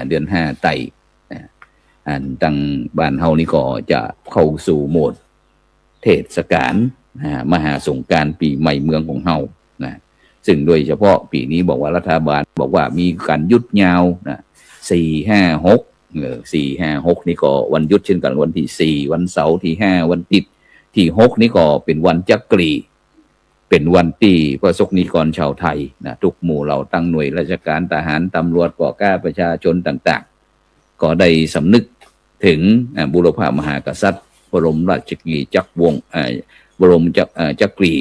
เดือนห้าไต่ตั้งบ้านเฮานี่ก็จะเข้าสู่โหมดเทศกาลมหาสงกรานต์ปีใหม่เมืองของเฮานะซึ่งโดยเฉพาะปีนี้บอกว่ารัฐบาลบอกว่ามีการหยุดยาวนะ4-5-6นี่ก็วันหยุดเช่นกันวันที่4วันเสาร์ที่5วันติดที่6นี่ก็เป็นวันจักรีเป็นวันที่ประสบนิกรชาวไทยนะทุกหมู่เหล่าตั้งหน่วยราชการทหารตำรวจก่อก้าประชาชนต่างๆก็ได้สำนึกถึงบุรพามหากษัตริย์บรมราชกิจจักรวงศ์บรมจักรี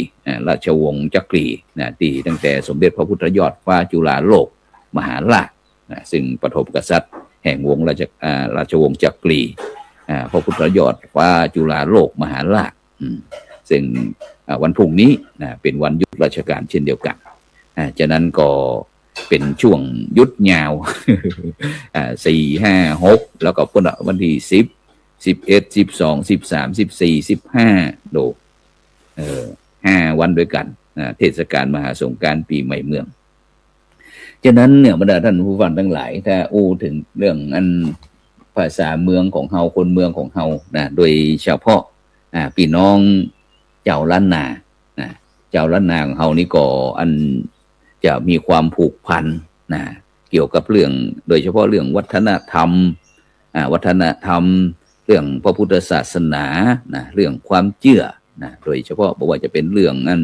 ราชวงศ์จักรีนะที่ตั้งแต่สมเด็จพระพุทธยอดฟ้าจุฬาโลกมหาราชนะซึ่งปฐมกษัตริย์แห่งวงราชวงศ์จักรีพระพุทธยอดฟ้าจุฬาโลกมหาราชซึ่งวันพรุ่งนี้นะเป็นวันหยุดราชการเช่นเดียวกันฉะนั้นก็เป็นช่วงหยุดยาว4-5-6แล้วก็พนวันที่10-11-12-13-14-15โด5วันด้วยกันเทศกาลมหาสงกรานต์ปีใหม่เมืองฉะนั้นเนี่ยบรรดาท่านผู้ฟังทั้งหลายถ้าถึงเรื่องอันภาษาเมืองของเฮาคนเมืองของเฮานะโดยเฉพาะพี่น้องเจ้าล้านนาเจ้าล้านนาของเฮานี่ก็อันจะมีความผูกพันนะเกี่ยวกับเรื่องโดยเฉพาะเรื่องวัฒนธรรมเรื่องพระพุทธศาสนานะเรื่องความเชื่อนะโดยเฉพาะบอกว่าจะเป็นเรื่องอัน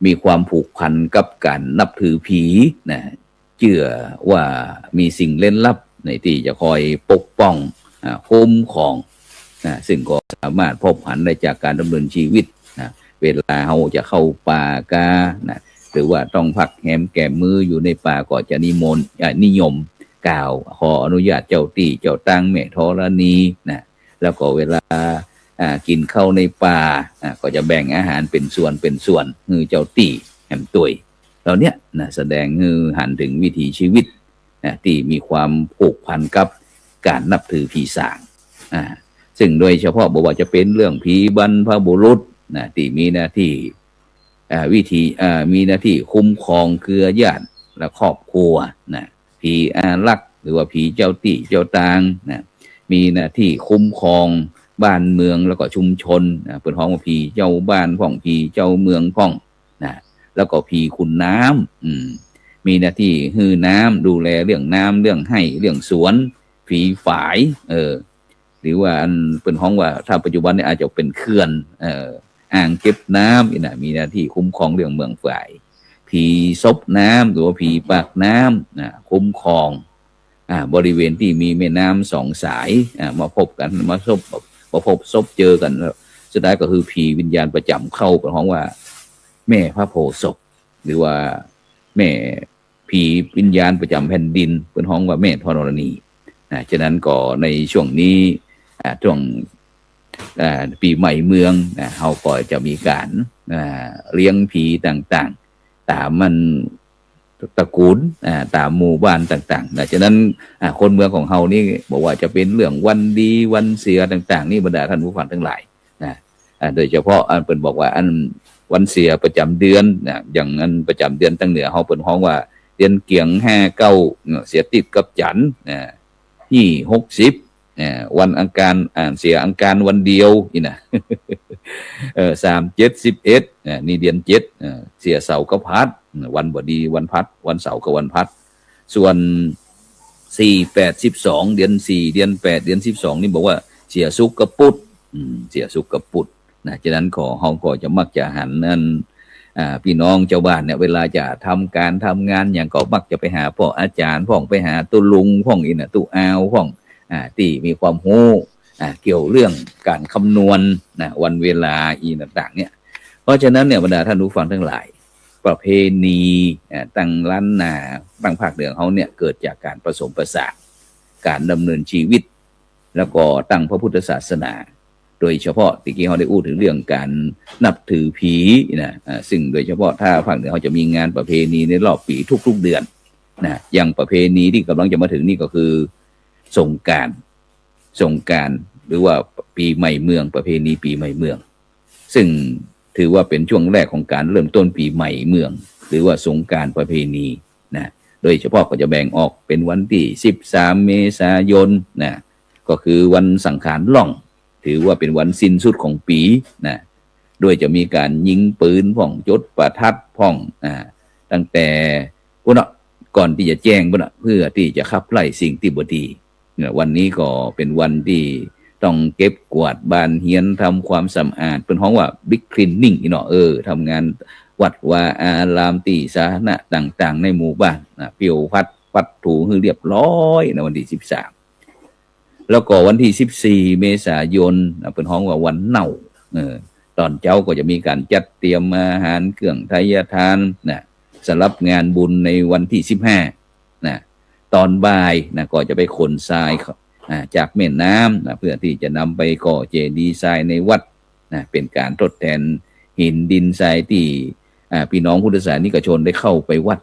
มีความผูกพันกับการนับถือผีนะเชื่อว่ามีสิ่งเล่นลับในที่จะคอยปกป้องคุ้มครองนะซึ่งก็สามารถพบเห็นได้จากการดำเนินชีวิตนะเวลาเราจะเข้าป่ากานะหรือว่าต้องพักแหมแก่มืออยู่ในป่าก็จะนิยมกล่าวขออนุญาตเจ้าตี้เจ้าตั้งแม่ธรณีนะแล้วก็เวลากินข้าวในป่าก็จะแบ่งอาหารเป็นส่วนคือเจ้าตี้แหมตุยเราเนี้ยนะแสดงคือหันถึงวิถีชีวิตนะที่มีความผูกพันกับการนับถือผีสางซึ่งโดยเฉพาะบอกว่าจะเป็นเรื่องผีบรรพบุรุษนะที่มีหน้าที่มีหน้าที่คุ้มครองเครือญาติและครอบครัวนะผีอารักษ์หรือว่าผีเจ้าตี้เจ้าตางนะมีหน้าที่คุ้มครองบ้านเมืองแล้วก็ชุมชนนะเป็นห้องว่าผีเจ้าบ้านพ่องผีเจ้าเมืองพ่องนะแล้วก็ผีขุนน้ำมีหน้าที่ฮือน้ำดูแลเรื่องน้ำเรื่องให้เรื่องสวนผีฝายหรือว่าอันเป็นห้องว่าถ้าปัจจุบันนี้อาจจะเป็นเขื่อนอ่างเก็บน้ำนะมีหน้าที่คุ้มครองเรื่องเมืองฝ่ายผีซบน้ำหรือว่าผีปากน้ำนะคุ้มครองบริเวณที่มีแม่น้ำสองสายมาพบกันมาพบซบเจอกันแล้วสุดท้ายก็คือผีวิญญาณประจำเข้าเป็นห้องว่าแม่พระโพธิ์ศพหรือว่าแม่ผีวิญญาณประจำแผ่นดินเป็นห้องว่าแม่ธรณีฉะนั้นก็ในช่วงนี้ช่วงปีใหม่เมืองเขาก็จะมีการเลี้ยงผีต่างๆตามมันตระกูลตามหมู่บ้านต่างๆฉะนั้นคนเมืองของเขานี่บอกว่าจะเป็นเรื่องวันดีวันเสียต่างๆนี่บรรดาท่านผู้ฟังทั้งหลายโดยเฉพาะอันเป็นบอกว่าอันวันเสียประจำเดือนอย่างอันประจำเดือนตั้งเหนือเขาเป็นห้องว่าเดือนเกียง59เสียติดกับจันทร์ที่60วันอังคารเสียอังคารวันเดียวนี่นะ3-7-11นี่เดือน7เสียเสาร์กับพัดวันบดีวันพัดวันเสาร์กับวันพัดส่วน4-8-12เดือน4เดือน8เดือน12นี่บอกว่าเสียสุกกับปุดเสียสุกกับปุดนะฉะนั้นเฮาก็จะมักจะหันนั่นพี่น้องเจ้าบ้านเนี่ยเวลาจะทำงานอย่างก็มักจะไปหาพ่ออาจารย์พ่องไปหาตุลุงพ่องอีน่ะตุอาวพ่องที่มีความรู้เกี่ยวเรื่องการคำนวณวันเวลาต่างๆเนี่ยเพราะฉะนั้นเนี่ยบรรดาท่านผู้ฟังทั้งหลายประเพณีตั้งล้านนาตั้งภาคเหนือเขาเนี่ยเกิดจากการผสมผสานการดำเนินชีวิตแล้วก็ตั้งพระพุทธศาสนาโดยเฉพาะตะกี้เขาได้พูดถึงเรื่องการนับถือผีนะซึ่งโดยเฉพาะถ้าภาคเหนือเขาจะมีงานประเพณีในรอบปีทุกๆเดือนนะอย่างประเพณีที่กำลังจะมาถึงนี่ก็คือสงกรานต์หรือว่าปีใหม่เมืองประเพณีปีใหม่เมืองซึ่งถือว่าเป็นช่วงแรกของการเริ่มต้นปีใหม่เมืองหรือว่าสงกรานต์ประเพณีนะ โดยเฉพาะก็จะแบ่งออกเป็นวันที่13 เมษายนนะก็คือวันสังขารล่องถือว่าเป็นวันสิ้นสุดของปีนะโดยจะมีการยิงปืนพ่องยศประทัดพ่องตั้งแต่พวกนั้นก่อนที่จะแจ้งพวกนั้นเพื่อที่จะขับไล่สิ่งที่บ่ดีวันนี้ก็เป็นวันที่ต้องเก็บกวาดบ้านเฮียนทำความสะอาดเป็นห้องว่า Big Cleaning เนาะทำงานวัดวาอารามตีสาธารณะต่างๆในหมู่บ้านเปียวพัดถูให้เรียบร้อยในวันที่13แล้วก็วันที่14 เมษายนเป็นห้องว่าวันเน่าตอนเจ้าก็จะมีการจัดเตรียมอาหารเครื่องไทยทานสำหรับงานบุญในวันที่15ตอนบ่ายก็จะไปขนทรายจากแม่น้ำเพื่อที่จะนำไปก่อเจดีย์ทรายในวัดเป็นการทดแทนหินดินทรายที่พี่น้องพุทธศาสนิกชนได้เข้าไปวัด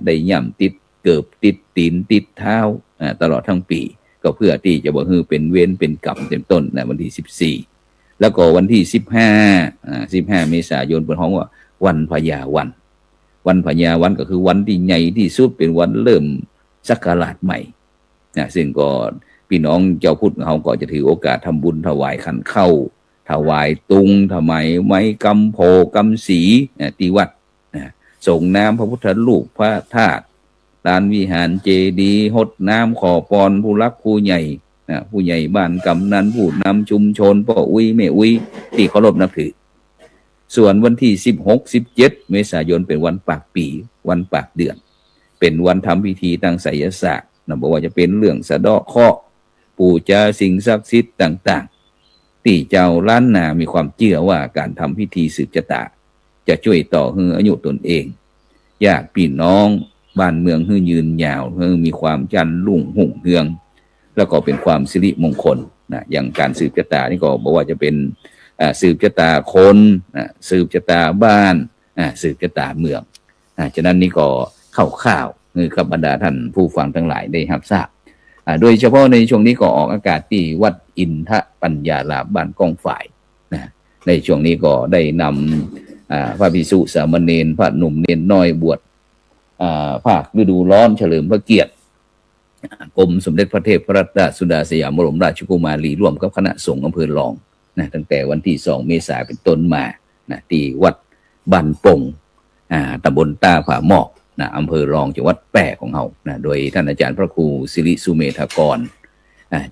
ได้ย่ำติดเกิบติดตีนติดเท้าตลอดทั้งปีก็เพื่อที่จะบ่ให้เป็นเวรเป็นกรรมเต็มต้นวันที่14แล้วก็วันที่15 เมษายนเป็นห้องว่าวันพญาวันพญาวันก็คือวันที่ใหญ่ที่สุดเป็นวันเริ่มศักราชใหม่ซึ่งก็พี่น้องเจ้าพุทธเขาก็จะถือโอกาสทำบุญถวายขันเข้าถวายตุงถวายไม้กำโพกำสีที่วัดส่งน้ำพระพุทธรูปพระธาตุลานวิหารเจดีย์หดน้ำขอพรผู้รักผู้ใหญ่ผู้ใหญ่บ้านกำนันผู้นำชุมชนพ่ออุ้ยแม่อุ้ยที่เคารพนับถือส่วนวันที่16-17 เมษายนเป็นวันปากปีวันปากเดือนเป็นวันทำพิธีทางไสยศาสตร์บอกว่าจะเป็นเรื่องสะเดาะเคราะห์ปู่จาสิ่งศักดิ์สิทธิ์ต่างๆที่เจ้าล้านนามีความเชื่อว่าการทำพิธีสืบชะตาจะช่วยต่อให้อายุตนเองญาติพี่น้องบ้านเมืองให้ยืนยาวให้มีความจันรุ่งหุ่งเรืองแล้วก็เป็นความสิริมงคลอย่างการสืบชะตานี่ก็บอกว่าจะเป็นสืบชะตาคนสืบชะตาบ้านสืบชะตาเมืองฉะนั้นนี่ก็ข่าวๆกับบรรดาท่านผู้ฟังทั้งหลายได้รับทราบโดยเฉพาะในช่วงนี้ก็ออกอากาศที่วัดอินทปัญญาลาภบ้านกองฝ่ายในช่วงนี้ก็ได้นำพระภิกษุสามเณรพระหนุ่มเนนน้อยบวชภาคฤดูร้อนเฉลิมพระเกียรติกรมสมเด็จพระเทพรัตนราชสุดาสยามบรมราชกุมารีร่วมกับคณะสงฆ์อำเภอรองตั้งแต่วันที่2 เมษายนเป็นต้นมาที่วัดบ้านปงตำบลตาผาหมอกอำเภอรองจังหวัดแปะของเราโดยท่านอาจารย์พระครูสิริสุเมธากร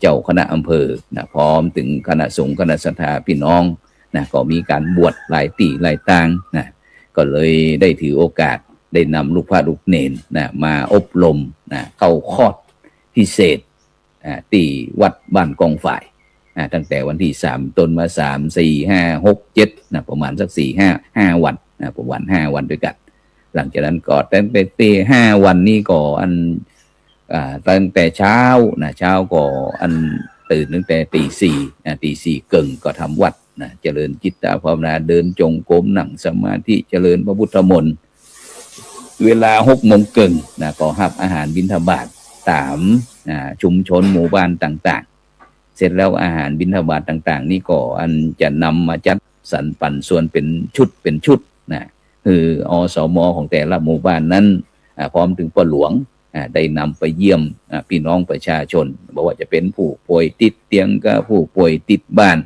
เจ้าคณะอำเภอพร้อมถึงคณะสงฆ์คณะศรัทธาพี่น้องก็มีการบวชหลายตีหลายต่างก็เลยได้ถือโอกาสได้นำลูกพระลูกเนนมาอบรมเข้าคอร์สพิเศษที่วัดบ้านกองฝ่ายตั้งแต่วันที่3ต้นมา3 4 5 6 7ประมาณสัก4-5 วันประมาณ5 วันด้วยกันหลังจากนั้นก็ตั้งแต่5 วันนี้ก็ตั้งแต่เช้าก็ตื่นตั้งแต่ตี 4เกิงก็ทำวัดเจริญจิตตภาวนาเดินจงกรมนั่งสมาธิเจริญพระพุทธมนต์เวลา6 โมงเกิงก็รับอาหารบิณฑบาตตามชุมชนหมู่บ้านต่างๆเสร็จแล้วอาหารบิณฑบาตต่างๆนี่ก็จะนำมาจัดสรรปันส่วนเป็นชุดคืออสม.ของแต่ละหมู่บ้านนั้นพร้อมถึงพ่อหลวงได้นำไปเยี่ยมพี่น้องประชาชนบอกว่าจะเป็นผู้ป่วยติดเตียงก็ผู้ป่วยติดบ้าน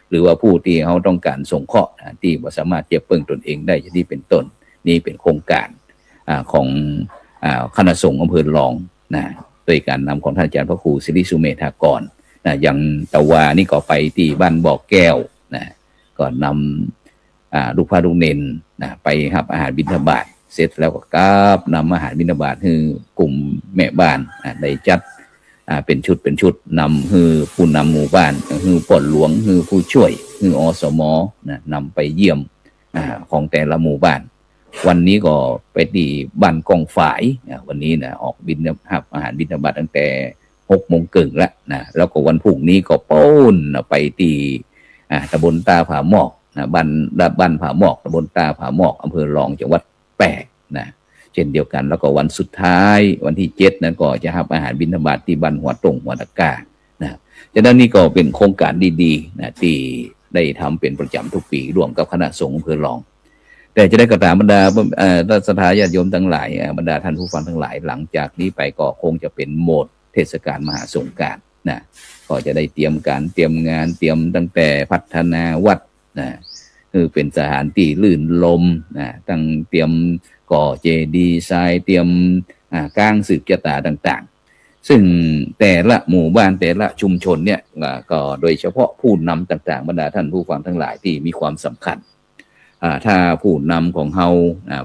หรือว่าผู้ที่เขาต้องการสงเคราะห์ที่บ่สามารถเจ็บเปิงตนเองได้จะที่เป็นต้นนี่เป็นโครงการของคณะสงฆ์อำเภอรองโดยการนำของท่านอาจารย์พระครูสิริสุเมธากรอย่างตะวานี่ก็ไปที่บ้านบ่อแก้วก็นำลูกพระลูกเนนไปรับอาหารบิณฑบาตเสร็จแล้วก็กราบนำอาหารบิณฑบาตให้กลุ่มแม่บ้านได้จัดเป็นชุดนำให้ผู้นำหมู่บ้านให้พ่อหลวงให้ผู้ช่วยให้อสม.นำไปเยี่ยมของแต่ละหมู่บ้านวันนี้ก็ไปที่บ้านกองฝ่ายวันนี้ออกบิณฑบาตอาหารบิณฑบาตตั้งแต่6 โมงเกิงแล้วก็วันพรุ่งนี้ก็ป้นไปที่ตำบลตาผาหมอกบ้านผาหมอกตำบลตาผาหมอกอำเภอรองจังหวัดแปะเช่นเดียวกันแล้วก็วันสุดท้ายวันที่7นั้นก็จะรับอาหารบิณฑบาตที่บ้านหัวตงหัวตะกาฉะนั้นนี่ก็เป็นโครงการดีๆที่ได้ทำเป็นประจำทุกปีร่วมกับคณะสงฆ์อำเภอรอง แต่จะได้กระตามบรรดาศรัทธาญาติโยมทั้งหลายบรรดาท่านผู้ฟังทั้งหลายหลังจากนี้ไปก็คงจะเป็นโหมดเทศกาลมหาสงกรานต์นะก็จะได้เตรียมการเตรียมงานเตรียมตั้งแต่พัฒนาวัดนะคือเป็นสถานที่ลื่นลมนะตั้งเตรียมก่อเจดีย์ทรายเตรียมก้างสืบชะตาต่างๆซึ่งแต่ละหมู่บ้านแต่ละชุมชนเนี่ยก็โดยเฉพาะผู้นำต่างๆบรรดาท่านผู้ฟังทั้งหลายที่มีความสำคัญถ้าผู้นำของเฮา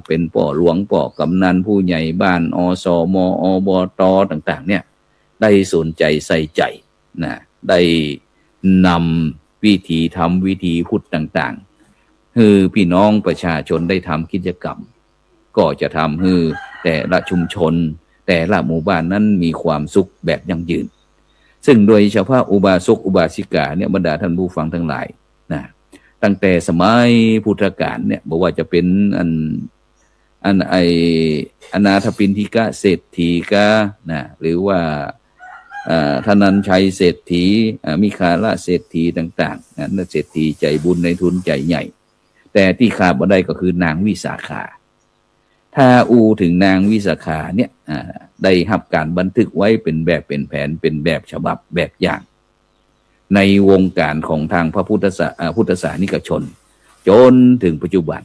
เป็นป่อหลวงป่อกำนันผู้ใหญ่บ้านอสมอบตต่างๆเนี่ยได้สนใจใส่ใจนะได้นำวิธีทำวิธีพุทธต่างๆคือพี่น้องประชาชนได้ทำกิจกรรมก็จะทำให้แต่ละชุมชนแต่ละหมู่บ้านนั้นมีความสุขแบบยั่งยืนซึ่งโดยเฉพาะอุบาสกอุบาสิกาเนี่ยบรรดาท่านผู้ฟังทั้งหลายนะตั้งแต่สมัยพุทธกาลเนี่ยบอกว่าจะเป็นอนาถปิณฑิกะเศรษฐีกะนะหรือว่าธนัญชัยเศรษฐีมิคาละเศรษฐีต่างๆนะเศรษฐีใจบุญในทุนใจใหญ่แต่ที่ขาดบ่ได้ก็คือนางวิสาขาถ้าถึงนางวิสาขาเนี่ยได้รับการบันทึกไว้เป็นแบบเป็นแผนเป็นแบบฉบับแบบอย่างในวงการของทางพระพุทธศาสนิกชนจนถึงปัจจุบัน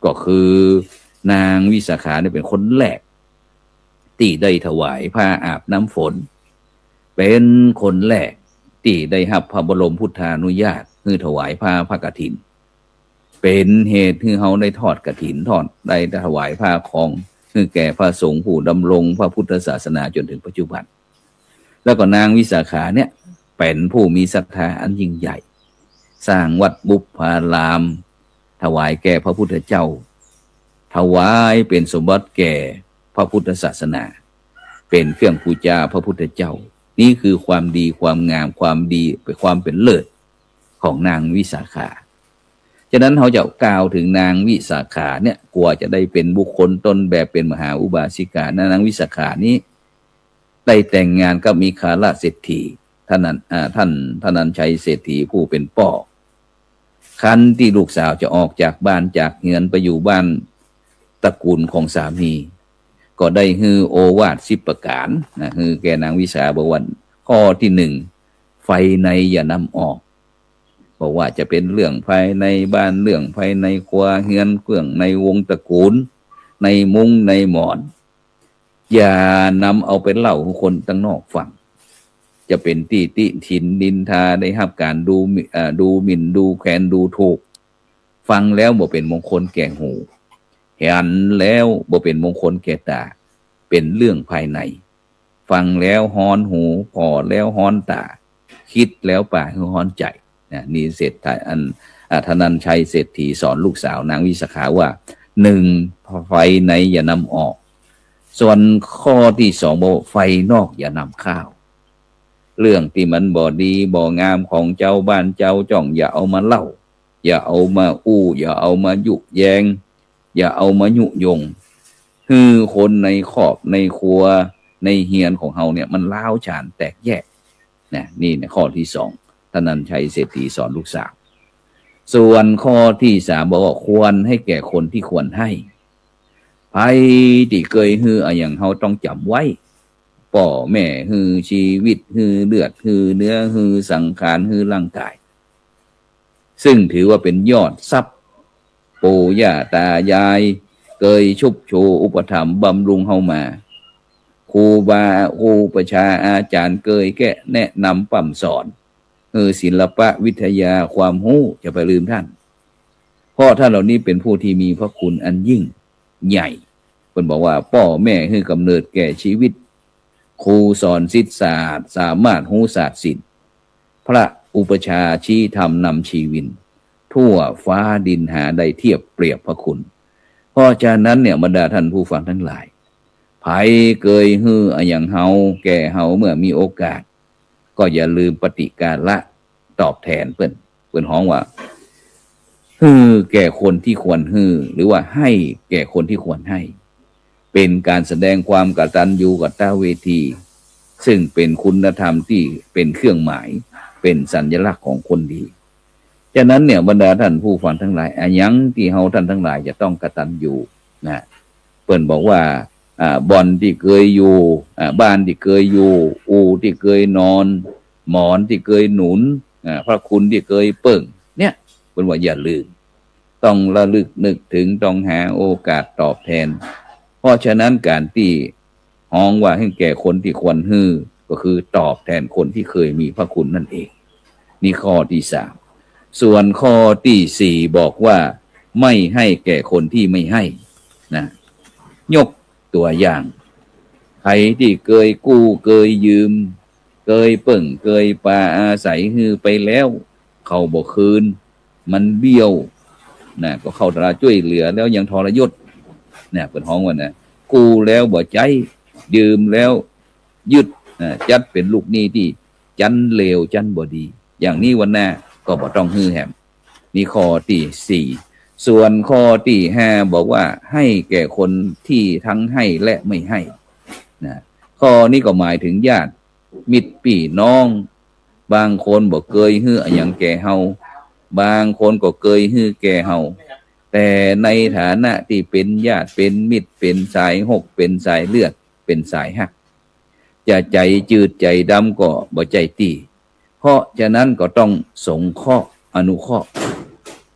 ก็คือนางวิสาขาเนี่ยเป็นคนแรกที่ได้ถวายผ้าอาบน้ำฝนเป็นคนแรกที่ได้รับพระบรมพุทธานุญาตคือถวายผ้ากฐินเป็นเหตุที่เขาได้ทอดกฐินทอดได้ถวายผ้าของคือแก่พระสงฆ์ผู้ดำรงพระพุทธศาสนาจนถึงปัจจุบันแล้วก็นางวิสาขาเนี่ยเป็นผู้มีศรัทธาอันยิ่งใหญ่สร้างวัดบุพารามถวายแก่พระพุทธเจ้าถวายเป็นสมบัติแก่พระพุทธศาสนาเป็นเครื่องบูชาพระพุทธเจ้านี่คือความดีความงามความดีเป็นความเป็นเลิศของนางวิสาขาฉะนั้นเขาจะกล่าวถึงนางวิสาขาเนี่ยกลัวจะได้เป็นบุคคลต้นแบบเป็นมหาอุบาสิกานางวิสาขานี้ได้แต่งงานกับมิคาละเศรษฐีท่านนั้นชัยเศรษฐีผู้เป็นป่อคันที่ลูกสาวจะออกจากบ้านจากเฮือนไปอยู่บ้านตระกูลของสามีก็ได้ฮือโอวาท10ประการนะฮือแกนางวิสาบอกว่าข้อที่1ไฟในอย่านำออกบอกว่าจะเป็นเรื่องภายในบ้านเรื่องภายในครัวเฮือนเรื่องในวงตระกูลในมุ้งในหมอนอย่านำเอาไปเล่าให้คนตั้งนอกฟังจะเป็นติฉินนินทาได้รับการดูหมิ่นดูแคลนดูถูกฟังแล้วบ่เป็นมงคลแก่หูเห็นแล้วบ่เป็นมงคลแก่ตาเป็นเรื่องภายในฟังแล้วฮ้อนหูพอแล้วฮ้อนตาคิดแล้วปากฮ้อนใจนี่เศรษฐีธนัญชัยเศรษฐีสอนลูกสาวนางวิสาขาว่า1ไฟในอย่านำออกส่วนข้อที่2บอกไฟนอกอย่านำข้าวเรื่องที่มันบ่ดีบ่งามของเจ้าบ้านเจ้าจ่องอย่าเอามาเล่าอย่าเอามาอย่าเอามายุแยงอย่าเอามายุยงคือคนในครอบในครัวในเฮียนของเฮาเนี่ยมันล้าวฉานแตกแยกนี่ข้อที่2ท่านนั้นชัยเศรษฐีสอนลูกสาวส่วนข้อที่3บอกว่าควรให้แก่คนที่ควรให้ไผที่เคยฮืออย่างเฮาต้องจำไว้พ่อแม่ฮือชีวิตฮือเลือดฮือเนื้อฮือสังขารฮือร่างกายซึ่งถือว่าเป็นยอดทรัพย์ปู่ย่าตายายเคยชุบโชอุปถัมภ์บำรุงเฮามาครูประชาอาจารย์เคยแกแนะนำปั่มสอนศิลปะวิทยาความรู้จะไปลืมท่านเพราะท่านเหล่านี้เป็นผู้ที่มีพระคุณอันยิ่งใหญ่คนบอกว่าพ่อแม่คือกำเนิดแก่ชีวิตครูสอนศิษย์ศาสตร์สามารถรู้ศาสตร์ศิลป์พระอุปชาชี้ธรรมนำชีวินทั่วฟ้าดินหาได้เทียบเปรียบพระคุณเพราะฉะนั้นเนี่ยบรรดาท่านผู้ฟังทั้งหลายไผเคยฮืออย่างเฮาแก่เฮาเมื่อมีโอกาสก็อย่าลืมปฏิการะตอบแทนเพิ่นฮ้องว่าฮือแก่คนที่ควรฮือหรือว่าให้แก่คนที่ควรให้เป็นการแสดงความกตัญญูกตเวทีซึ่งเป็นคุณธรรมที่เป็นเครื่องหมายเป็นสัญลักษณ์ของคนดี ฉะนั้นเนี่ยบรรดาท่านผู้ฟังทั้งหลายอันยังที่เฮาท่านทั้งหลายจะต้องกตัญญูนะเปิ้นบอกว่าบ่อนที่เคยอยู่บ้านที่เคยอยู่อูที่เคยนอนหมอนที่เคยหนุนพระคุณที่เคยเปิ้งเนี่ยเปิ้นว่าอย่าลืมต้องระลึกนึกถึงต้องหาโอกาสตอบแทนเพราะฉะนั้นการที่ฮ้องว่าให้แก่คนที่ควรฮื้อก็คือตอบแทนคนที่เคยมีพระคุณนั่นเองนี่ข้อที่สามส่วนข้อที่สี่บอกว่าไม่ให้แก่คนที่ไม่ให้นะยกตัวอย่างใครที่เคยกู้เคยยืมเคยเปิ่งเคยปาอาศัยฮือไปแล้วเขาบ่คืนมันเบี้ยวนะก็เข้าตราช่วยเหลือแล้วยังทรยศเนี่ยเป็นห้องว่านะกู้แล้วบ่ใจยืมแล้วยึดจัดเป็นลูกหนี้ที่จันเลวจันบ่ดีอย่างนี้วันหน้าก็บ่ต้องฮือแหมนี่ข้อที่สี่ส่วนข้อที่ห้าบอกว่าให้แก่คนที่ทั้งให้และไม่ให้นะข้อนี้ก็หมายถึงญาติมิตรพี่น้องบางคนบอกเคยฮื้ออย่างแก่เฮาบางคนก็เคยฮื้อแก่เฮาแต่ในฐานะที่เป็นญาติเป็นมิตรเป็นสายหกเป็นสายเลือดเป็นสายหักจะใจจืดใจดำก็บ่ใจตีเพราะฉะนั้นก็ต้องสงเคราะห์อนุเคราะห์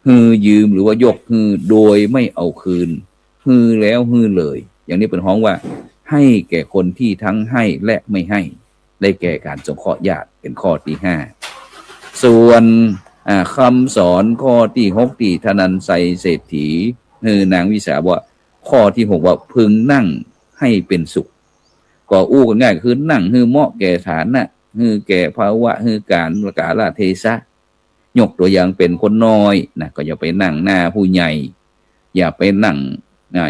ฮือยืมหรือว่ายกฮือโดยไม่เอาคืนฮือแล้วฮือเลยอย่างนี้เป็นห้องว่าให้แก่คนที่ทั้งให้และไม่ให้ได้แก่การสงเคราะห์ญาติเป็นข้อที่ห้าส่วนคำสอนข้อที่หกที่ธนันไสเศรษฐีนางวิสาว่าข้อที่หกว่าพึงนั่งให้เป็นสุขก็อู้กันง่ายคือนั่งฮือเหมาะแก่ฐานะฮือแก่ภาวะฮือการกาลเทศะยกตัวอย่างเป็นคนน้อยนะก็อย่าไปนั่งหน้าผู้ใหญ่อย่าไปนั่ง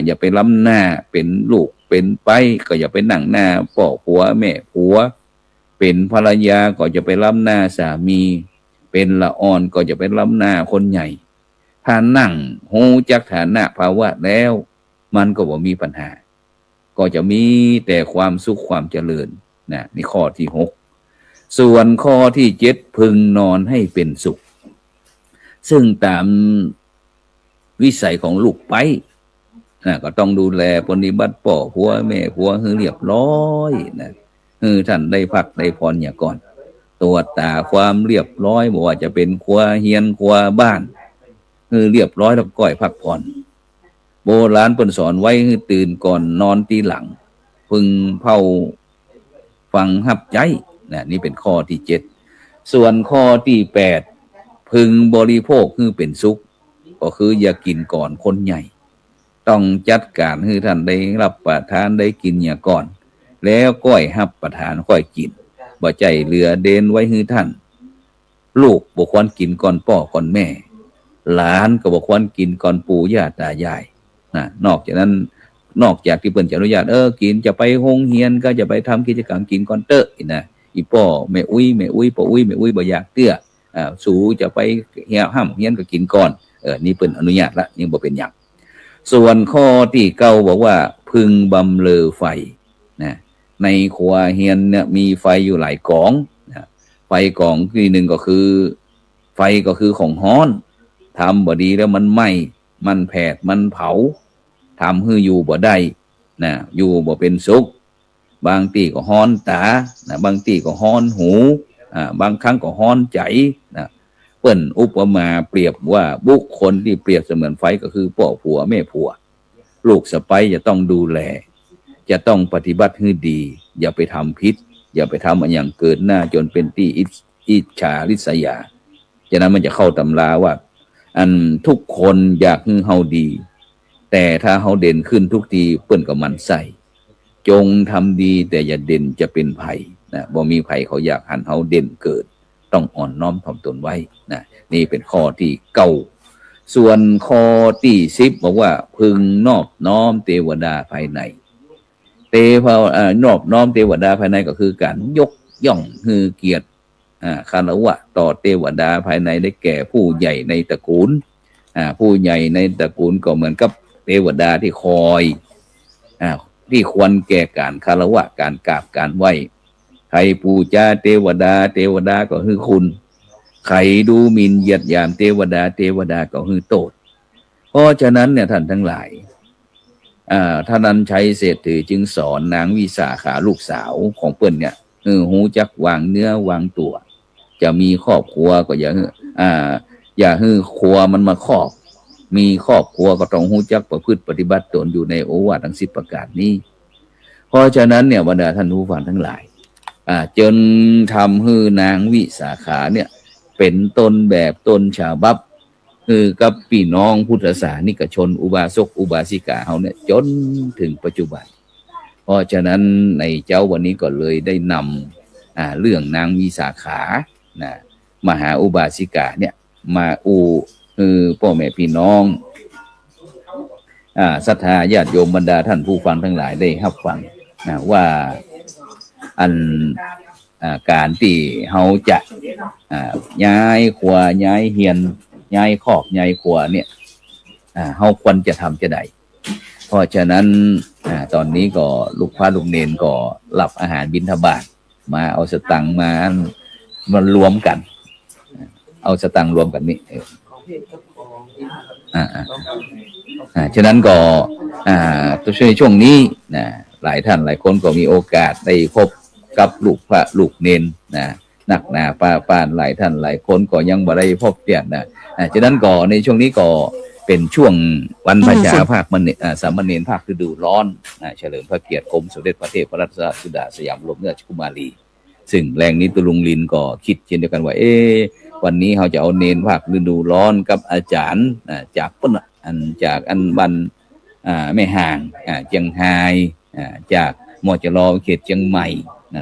อย่าไปล้ำหน้าเป็นลูกเป็นไปก็อย่าไปนั่งหน้าพ่อผัวแม่ผัวเป็นภรรยาก็จะไปล้ำหน้าสามีเป็นละอ่อนก็จะไปล้ำหน้าคนใหญ่ถ้านั่งหูจักฐานะภาวะแล้วมันก็บ่มีปัญหาก็จะมีแต่ความสุขความเจริญนะนี่ข้อที่หกส่วนข้อที่เจ็ดพึงนอนให้เป็นสุขซึ่งตามวิสัยของลูกไปก็ต้องดูแลปฏิบัติพ่อผัวแม่ผัวให้เรียบร้อยนะท่านได้พักได้พรอย่างก่อนตรวจตาความเรียบร้อยบอกว่าจะเป็นครัวเฮียนครัวบ้านเรียบร้อยแล้วก้อยพักผ่อนโบราณเพิ่นสอนไว้ให้ตื่นก่อนนอนตีหลังพึงเผาฟังหับใจนะนี่เป็นข้อที่เจ็ดส่วนข้อที่แปดพึงบริโภคให้เป็นสุขก็คืออย่ากินก่อนคนใหญ่ต้องจัดการให้ท่านได้รับประทานได้กินอย่างก่อนแล้วก้อยรับประทานค่อยกินบ่ใจเหลือเดนไว้ให้ท่านลูกบ่ควรกินก่อนพ่อก่อนแม่หลานก็บ่ควรกินก่อนปู่ย่าตายายนะนอกจากนั้นนอกจากที่เพิ่นจะอนุญาตกินจะไปโรงเรียนก็จะไปทำกิจกรรมกินก่อนเตอะนะอีพ่อแม่อุ้ยพ่ออุ้ยแม่อุ้ยบ่อยากเตื้อสูจะไปเฮียห้ำเฮียนก็กินก่อนนี่เพิ่นอนุญาตละยังบ่เป็นหยังส่วนข้อที่เก้าบอกว่าพึงบำเรอไฟนะในครัวเฮียนเนี่ยมีไฟอยู่หลายกองนะไฟกองที่หนึ่งก็คือไฟก็คือของฮ้อนทำบ่ดีแล้วมันไหม้มันแผดมันเผาทำให้อยู่บ่ได้นะอยู่บ่เป็นสุขบางทีก็ฮ้อนตานะบางทีก็ฮ้อนหูบางครั้งก็ฮ้อนใจนะเปิ้นอุปมาเปรียบว่าบุคคลที่เปรียบเสมือนไฟก็คือพ่อผัวแม่ผัวลูกสะใภ้จะต้องดูแลจะต้องปฏิบัติให้ดีอย่าไปทำพิษอย่าไปทำอย่างเกินหน้าจนเป็นที่อิจฉาริษยาฉะนั้นมันจะเข้าตำราว่าอันทุกคนอยากให้เฮาดีแต่ถ้าเฮาเด่นขึ้นทุกทีเปิ้นก็มันใส่จงทำดีแต่อย่าเด่นจะเป็นภัยนะบ่มีภัยเขาอยากหันเฮาเด่นเกิดต้องอ่อนน้อมถ่อมตนไว้นะนี่เป็นข้อที่เก้าส่วนข้อที่10บอกว่าพึงนอบน้อมเทวดาภายในนอบน้อมเทวดาภายในก็คือการยกย่องฮือเกียรติคารวะต่อเทวดาภายในได้แก่ผู้ใหญ่ในตระกูลผู้ใหญ่ในตระกูลก็เหมือนกับเทวดาที่คอยที่ควรแก่การคารวะการกราบการไหว้ใครปูชาเทวดาก็คือคุณ ใครดูหมิ่นเหยียดหยามเทวดาเทวดาก็ฮือโตดเพราะฉะนั้นเนี่ยท่านทั้งหลายท่านนั้นใช้เศรษฐีจึงสอนนางวิสาขาลูกสาวของเปิ้นเนี่ยหูจักวางเนื้อวางตัว จะมีครอบครัวก็อย่าให้ครัวมันมาครอบมีครอบครัวก็ต้องหูจักประพฤติปฏิบัติตนอยู่ในโอวาททั้ง10ประการนี้เพราะฉะนั้นเนี่ยบรรดาท่านผู้ฟังทั้งหลายจนทำให้นางวิสาขาเนี่ยเป็นต้นแบบต้นฉบับคือกับพี่น้องพุทธศาสนิกชนอุบาสกอุบาสิกาเฮาเนี่ยจนถึงปัจจุบันเพราะฉะนั้นในเจ้าวันนี้ก็เลยได้นำเรื่องนางวิสาขานะมหาอุบาสิกาเนี่ยมาพ่อแม่พี่น้องศรัทธาญาติโยมบรรดาท่านผู้ฟังทั้งหลายได้รับฟังนะว่าการที่เฮาจะย้ายครัวย้ายเฮียนย้ายคอกย้ายครัวเนี่ยเฮาควรจะทำจะได้เพราะฉะนั้นตอนนี้ก็ลูกพระลูกเนนก็รับอาหารบิณฑบาตมาเอาสตังค์มารวมกันเอาสตังค์รวมกันนี่ฉะนั้นก็ในช่วงนี้นะหลายท่านหลายคนก็มีโอกาสได้พบกับลูกพระลูกเนนนะนักหนาป้านหลายท่านหลายคนก็ยังบ่ได้พบเตี่ยนะฉะนั้นก็ในช่วงนี้ก็เป็นช่วงวันพระชาภาคสามเณรภาคฤดูร้อนเฉลิมพระเกียรติกรมสมเด็จพระเทพรัตนราชสุดาสยามบรมราชกุมารีซึ่งแรงนี้ตุลุงลินก็คิดเช่นเดียวกันว่าวันนี้เขาจะเอาเนรภาคฤดูร้อนกับอาจารย์จากจากบันแม่ห่างเชียงไฮ้จากมจรเขตเชียงใหม่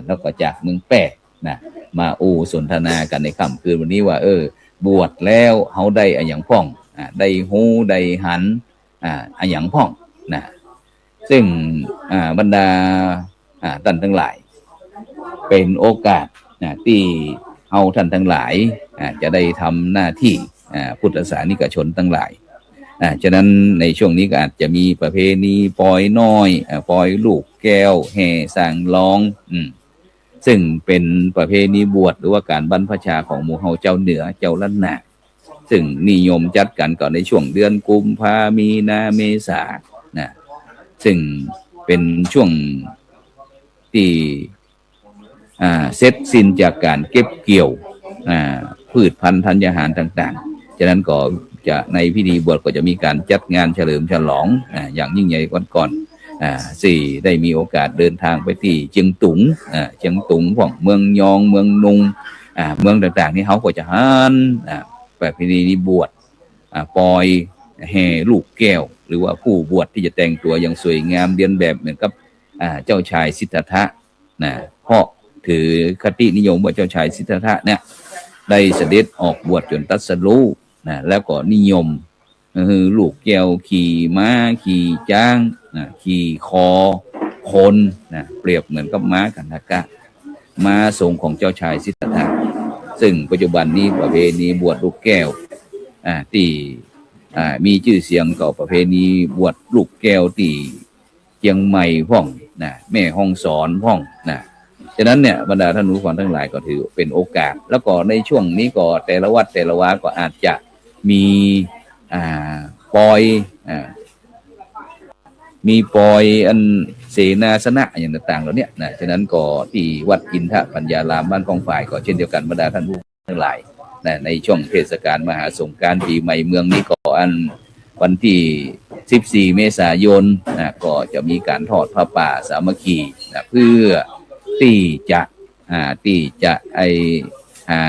แล้วก็จากเมืองแปะมาสนทนากันในค่ำคืนวันนี้ว่าบวชแล้วเขาได้อะหยังพ่องได้หูได้หันอะหยังพ่องซึ่งบรรดาท่านทั้งหลายเป็นโอกาสที่เฮาท่านทั้งหลายจะได้ทำหน้าที่พุทธศาสนิกชนทั้งหลายฉะนั้นในช่วงนี้ก็อาจจะมีประเพณีปล่อยน้อยปล่อยลูกแก้วแห่สั่งร้องซึ่งเป็นประเพณีบวชหรือว่าการบรรพชาของหมู่เฮาเจ้าเหนือเจ้าล้านนาซึ่งนิยมจัดกันก่อนในช่วงเดือนกุมภามีนาเมษาซึ่งเป็นช่วงที่เสร็จสิ้นจากการเก็บเกี่ยวพืชพันธุ์ธัญญาหารต่างๆฉะนั้นก็จะในพิธีบวชก็จะมีการจัดงานเฉลิมฉลองอย่างยิ่งใหญ่ก่อนได้มีโอกาสเดินทางไปที่เชียงตุงของเมืองยองเมืองนุงเมืองต่างๆนี่เขาก็จะหันแบบพิธีบวชปล่อยแห่ลูกแก้วหรือว่าผู้บวชที่จะแต่งตัวอย่างสวยงามเรียนแบบเหมือนกับเจ้าชายสิทธัตถะเพราะถือคตินิยมว่าเจ้าชายสิทธัตถะเนี่ยได้เสด็จออกบวชจนตรัสรู้แล้วก็นิยมลูกแก้วขี่ม้าขี่จ้างขี่คอคนเปรียบเหมือนกับม้ากันทกะม้าทรงของเจ้าชายสิทธัตถะซึ่งปัจจุบันนี้ประเพณีบวชลูกแก้วที่มีชื่อเสียงกับประเพณีบวชลูกแก้วที่เชียงใหม่พ่องแม่ฮ่องสอนพ่องฉะนั้นเนี่ยบรรดาท่านผู้ฟังทั้งหลายก็ถือเป็นโอกาสแล้วก็ในช่วงนี้ก็แต่ละวัดแต่ละวาก็อาจจะมีปอยอันเสนาสนะอย่างต่างๆเหล่านี้ฉะนั้นก็ที่วัดอินทปัญญารามบ้านกองฝ่ายก็เช่นเดียวกันบรรดาท่านผู้ทั้งหลายในช่วงเทศกาลมหาสงกรานต์ปีใหม่เมืองนี้ก็วันที่14เมษายนก็จะมีการทอดผ้าป่าสามัคคีเพื่อที่จะหา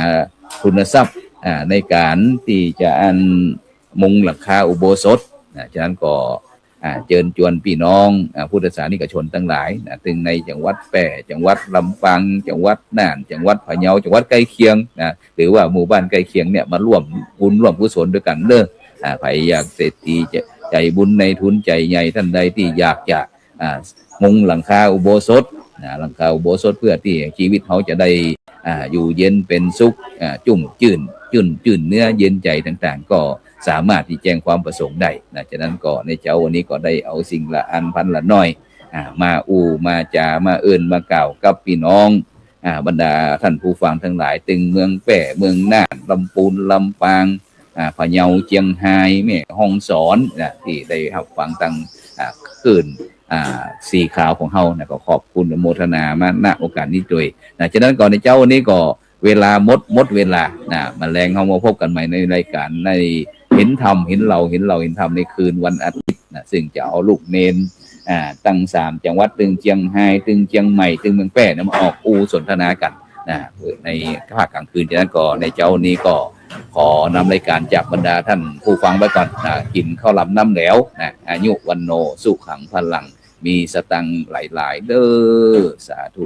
ทุนทรัพย์ในการที่จะมุงหลังคาอุโบสถฉะนั้นก็เชิญชวนพี่น้องพุทธศาสนิกชนทั้งหลายถึงในจังหวัดแปะจังหวัดลำปางจังหวัดน่านจังหวัดพะเยาจังหวัดใกล้เคียงหรือว่าหมู่บ้านใกล้เคียงเนี่ยมาร่วมบุญร่วมกุศลด้วยกันใครอยากเศรษฐีใจบุญในทุนใจใหญ่ท่านใดที่อยากจะมุงหลังคาอุโบสถหลังคาอุโบสถเพื่อที่ชีวิตเขาจะได้อยู่เย็นเป็นสุขจุ่มจื่นเนื้อเย็นใจต่างๆก็สามารถที่แจ้งความประสงค์ได้ฉะนั้นก็ในเจ้าวันนี้ก็ได้เอาสิ่งละอันพันละน้อยมามาจามาเอิ้นมากล่าวกับพี่น้อง บรรดาท่านผู้ฟังทั้งหลายตึงเมืองแป่เมืองน่านลำพูนลำปางพะเยาเจียงไฮ้แม่ฮ่องสอนที่ได้รับฟังตั้งคืนสีขาวของเฮานะก็ขอบคุณอนุโมทนามาณโอกาสนี้ด้วยฉะนั้นก่อนในเจ้าวันนี้ก็เวลาหมดเวลามาแรงเฮามาพบกันใหม่ในรายการในเห็นธรรมเห็นเราเห็นธรรมในคืนวันอาทิตย์ซึ่งจะเอาลูกเนนตั้ง3จังหวัดตึงเจียงไฮ้ตึงเจียงใหม่ตึงเมืองแป้มาออกสนทนากันในภาคกลางคืนฉะนั้นก็ในเจ้านี้ก็ขอนำรายการจากบรรดาท่านผู้ฟังไปก่อนกินข้าวหลามน้ำแหลวอายุวันโนสุขังพลังมีสตังหลายๆเด้อสาธุ